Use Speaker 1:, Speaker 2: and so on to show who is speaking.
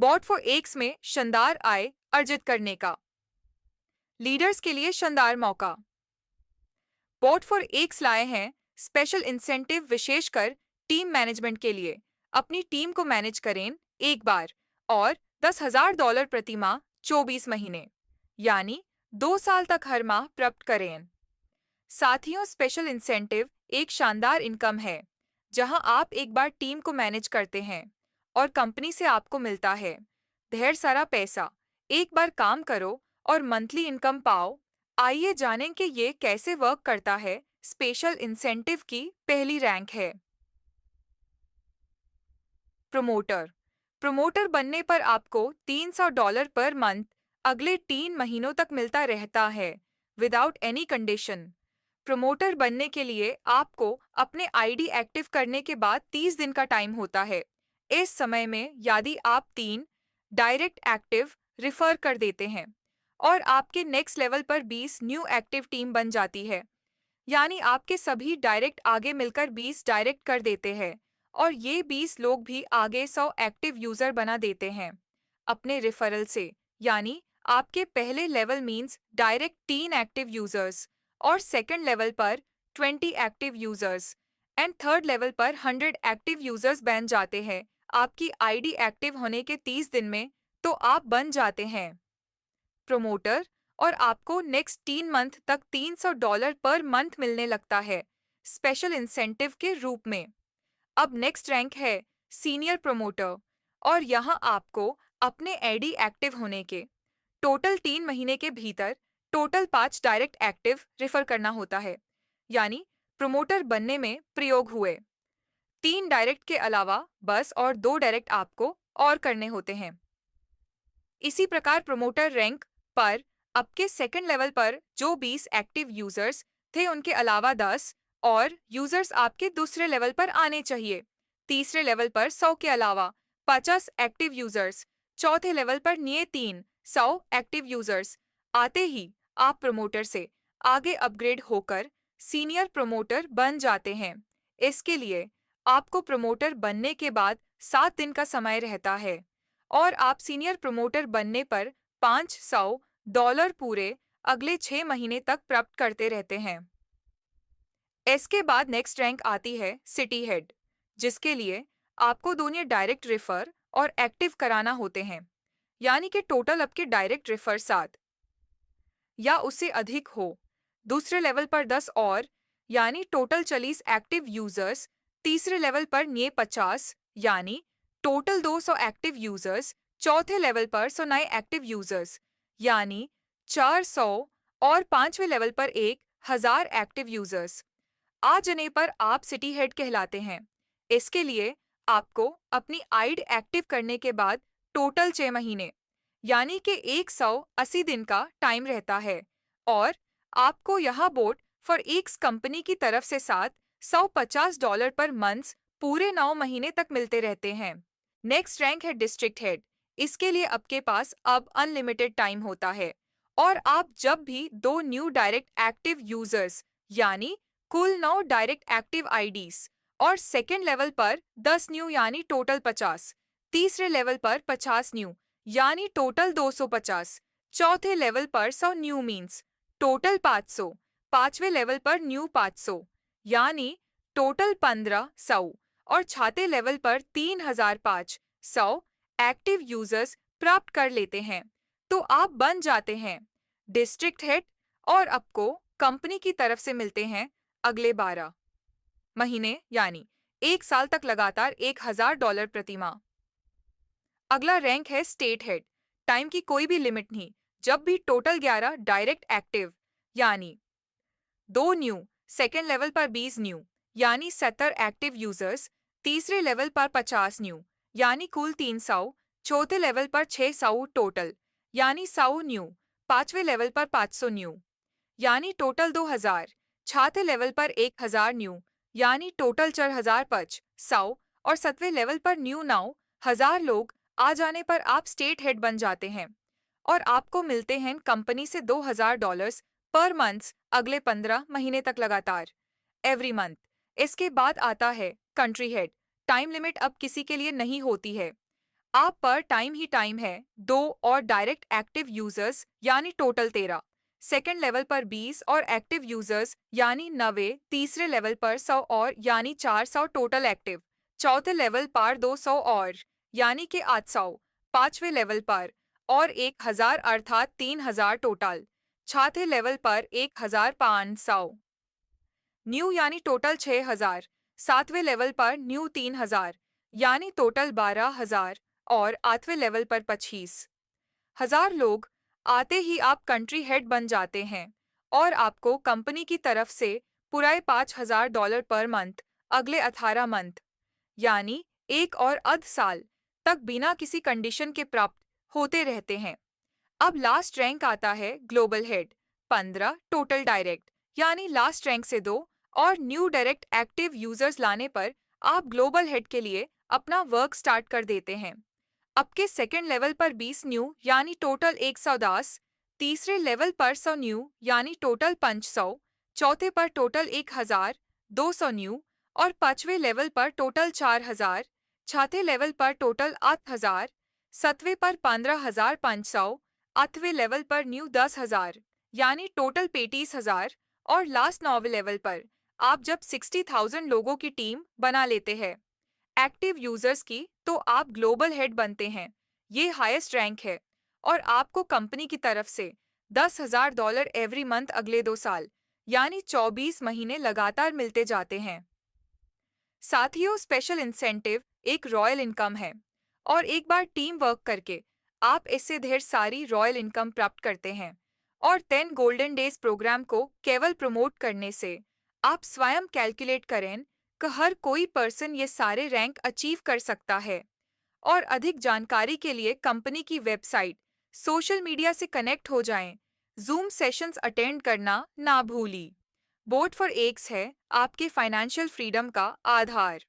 Speaker 1: Bot for x में शानदार आय अर्जित करने का। लीडर्स के लिए शानदार मौका। बॉट फॉर एक्स लाए हैं स्पेशल इंसेंटिव विशेषकर टीम मैनेजमेंट के लिए। अपनी टीम को मैनेज करें एक बार और $10,000 प्रति माह 24 महीने यानी 2 साल तक हर माह प्राप्त करें। साथियों, स्पेशल इंसेंटिव एक शानदार इनकम है जहां आप एक बार टीम को मैनेज करते हैं और कंपनी से आपको मिलता है ढेर सारा पैसा। एक बार काम करो और मंथली इनकम पाओ। आइए जानें कि ये कैसे वर्क करता है। स्पेशल इंसेंटिव की पहली रैंक है प्रमोटर। प्रमोटर बनने पर आपको $300 पर मंथ अगले 3 महीनों तक मिलता रहता है विदाउट एनी कंडीशन। प्रमोटर बनने के लिए आपको अपने आईडी एक्टिव करने के बाद 30 दिन का टाइम होता है। इस समय में यदि आप 3 डायरेक्ट एक्टिव रिफर कर देते हैं और आपके नेक्स्ट लेवल पर 20 न्यू एक्टिव टीम बन जाती है, यानी आपके सभी डायरेक्ट आगे मिलकर 20 डायरेक्ट कर देते हैं और ये 20 लोग भी आगे 100 एक्टिव यूजर बना देते हैं अपने रेफरल से। यानी आपके पहले level means direct 3 active users और सेकंड लेवल पर 20 active users and third level पर 100 एक्टिव यूजर्स बन जाते हैं आपकी आईडी एक्टिव होने के 30 दिन में। तो आप बन जाते हैं प्रमोटर और आपको नेक्स्ट 3 मंथ तक $300 पर मंथ मिलने लगता है स्पेशल इंसेंटिव के रूप में। अब नेक्स्ट रैंक है सीनियर प्रमोटर और यहाँ आपको अपने एडी एक्टिव होने के टोटल 3 महीने के भीतर टोटल 5 डायरेक्ट एक्टिव रेफर करना होता है। यानी प्रमोटर बनने में प्रयोग हुए 3 डायरेक्ट के अलावा बस और 2 डायरेक्ट आपको और करने होते हैं। इसी प्रकार प्रमोटर रैंक पर आपके सेकंड लेवल पर जो 20 एक्टिव यूजर्स थे उनके अलावा 10 और यूजर्स आपके दूसरे लेवल पर आने चाहिए। तीसरे लेवल पर 100 के अलावा 50 एक्टिव यूजर्स, चौथे लेवल पर नए 100 एक्टिव यूजर्स आते ही आप प्रमोटर से आगे अपग्रेड होकर सीनियर प्रमोटर बन जाते हैं। इसके लिए आपको प्रमोटर बनने के बाद 7 दिन का समय रहता है और आप सीनियर प्रमोटर बनने पर $500 पूरे अगले 6 महीने तक प्राप्त करते रहते हैं। इसके बाद नेक्स्ट रैंक आती है सिटी हेड, जिसके लिए आपको दोनों डायरेक्ट रेफर और एक्टिव कराना होते हैं। यानी कि टोटल आपके डायरेक्ट रेफर 7 या उससे अधिक हो। दूसरे लेवल पर 10 और यानी टोटल 40 एक्टिव यूजर्स। तीसरे लेवल पर नए 50 यानी टोटल 200 एक्टिव यूजर्स। चौथे लेवल पर 100 नए एक्टिव यूजर्स यानी 400 और पांचवें लेवल पर 1,000 एक्टिव यूजर्स आ जाने पर आप सिटी हेड कहलाते हैं। इसके लिए आपको अपनी आइड एक्टिव करने के बाद टोटल 6 महीने यानी कि 180 दिन का टाइम रहता है और आपको यह बोट फॉर एक्स कंपनी की तरफ से $750 पर मंथ पूरे 9 महीने तक मिलते रहते हैं। नेक्स्ट रैंक है डिस्ट्रिक्ट हेड। इसके लिए आपके पास अब अनलिमिटेड टाइम होता है और आप जब भी 2 न्यू डायरेक्ट एक्टिव यूजर्स यानी कुल 9 डायरेक्ट एक्टिव आईडीज और सेकेंड लेवल पर 10 न्यू यानी टोटल 50, तीसरे लेवल पर 50 न्यू यानी टोटल 250, चौथे लेवल पर 100 न्यू मीन्स टोटल 500, पांचवें लेवल पर न्यू 500 यानी टोटल 1500 और छठे लेवल पर 3500 एक्टिव यूजर्स प्राप्त कर लेते हैं तो आप बन जाते हैं डिस्ट्रिक्ट हेड और आपको कंपनी की तरफ से मिलते हैं अगले 12 महीने यानी 1 साल तक लगातार $1,000 प्रति माह। अगला रैंक है स्टेट हेड। टाइम की कोई भी लिमिट नहीं। जब भी टोटल 11 डायरेक्ट एक्टिव यानी 2 न्यू, सेकेंड लेवल पर 20 न्यू यानी 70 एक्टिव यूजर्स, तीसरे लेवल पर 50 न्यू यानी कुल 300, चौथे लेवल पर 600 टोटल यानी 100 न्यू, पांचवें लेवल पर 500 न्यू यानी टोटल 2000, छठे लेवल पर 1000 न्यू यानी टोटल 4500 और 7वें लेवल पर न्यू 9000 लोग आ जाने पर आप स्टेट हेड बन जाते हैं और आपको मिलते हैं कंपनी से $2000 पर मंथ अगले 15 महीने तक लगातार एवरी मंथ। इसके बाद आता है कंट्री हेड। टाइम लिमिट अब किसी के लिए नहीं होती है। आप पर टाइम ही टाइम है 2 और डायरेक्ट एक्टिव यूजर्स यानी टोटल 13। सेकेंड लेवल पर 20 और एक्टिव यूजर्स यानी 90। तीसरे लेवल पर 100 और यानी 400 टोटल एक्टिव। चौथे लेवल पर 200 और यानी कि 800। पांचवे लेवल पर और 1000 अर्थात 3000 टोटल। छठे लेवल पर 1500 न्यू यानी टोटल 6000। सातवें लेवल पर न्यू 3000 यानी टोटल 12000 और आठवें लेवल पर 25,000 लोग आते ही आप कंट्री हेड बन जाते हैं और आपको कंपनी की तरफ से पूरा $5000 पर मंथ अगले 18 मंथ यानी एक और अध साल तक बिना किसी कंडीशन के प्राप्त होते रहते हैं। अब लास्ट रैंक आता है ग्लोबल हेड 15 टोटल डायरेक्ट यानी लास्ट रैंक से 2 और न्यू डायरेक्ट एक्टिव यूजर्स लाने पर आप ग्लोबल हेड के लिए अपना वर्क स्टार्ट कर देते हैं। आपके सेकेंड लेवल पर 20 न्यू यानी टोटल 110। तीसरे लेवल पर 100 न्यू यानी टोटल 500। चौथे पर टोटल 1200 न्यू और पांचवें लेवल पर टोटल 4000। छठे लेवल पर टोटल 8000। सातवें पर 15500। आठवें लेवल पर न्यू 10,000 यानी टोटल 35,000 और लास्ट नौवे लेवल पर आप जब 60,000 लोगों की टीम बना लेते हैं एक्टिव यूजर्स की तो आप ग्लोबल हेड बनते हैं। ये हाईएस्ट रैंक है और आपको कंपनी की तरफ से $10,000 एवरी मंथ अगले 2 साल यानी 24 महीने लगातार मिलते जाते हैं। साथियों, स्पेशल इंसेंटिव एक रॉयल इनकम है और एक बार टीम वर्क करके आप इससे ढेर सारी रॉयल इनकम प्राप्त करते हैं और 10 गोल्डन डेज प्रोग्राम को केवल प्रमोट करने से आप स्वयं कैलकुलेट करें कि हर कोई पर्सन ये सारे रैंक अचीव कर सकता है। और अधिक जानकारी के लिए कंपनी की वेबसाइट सोशल मीडिया से कनेक्ट हो जाएं। जूम सेशंस अटेंड करना ना भूली। बोट फॉर एक्स है आपके फाइनेंशियल फ्रीडम का आधार।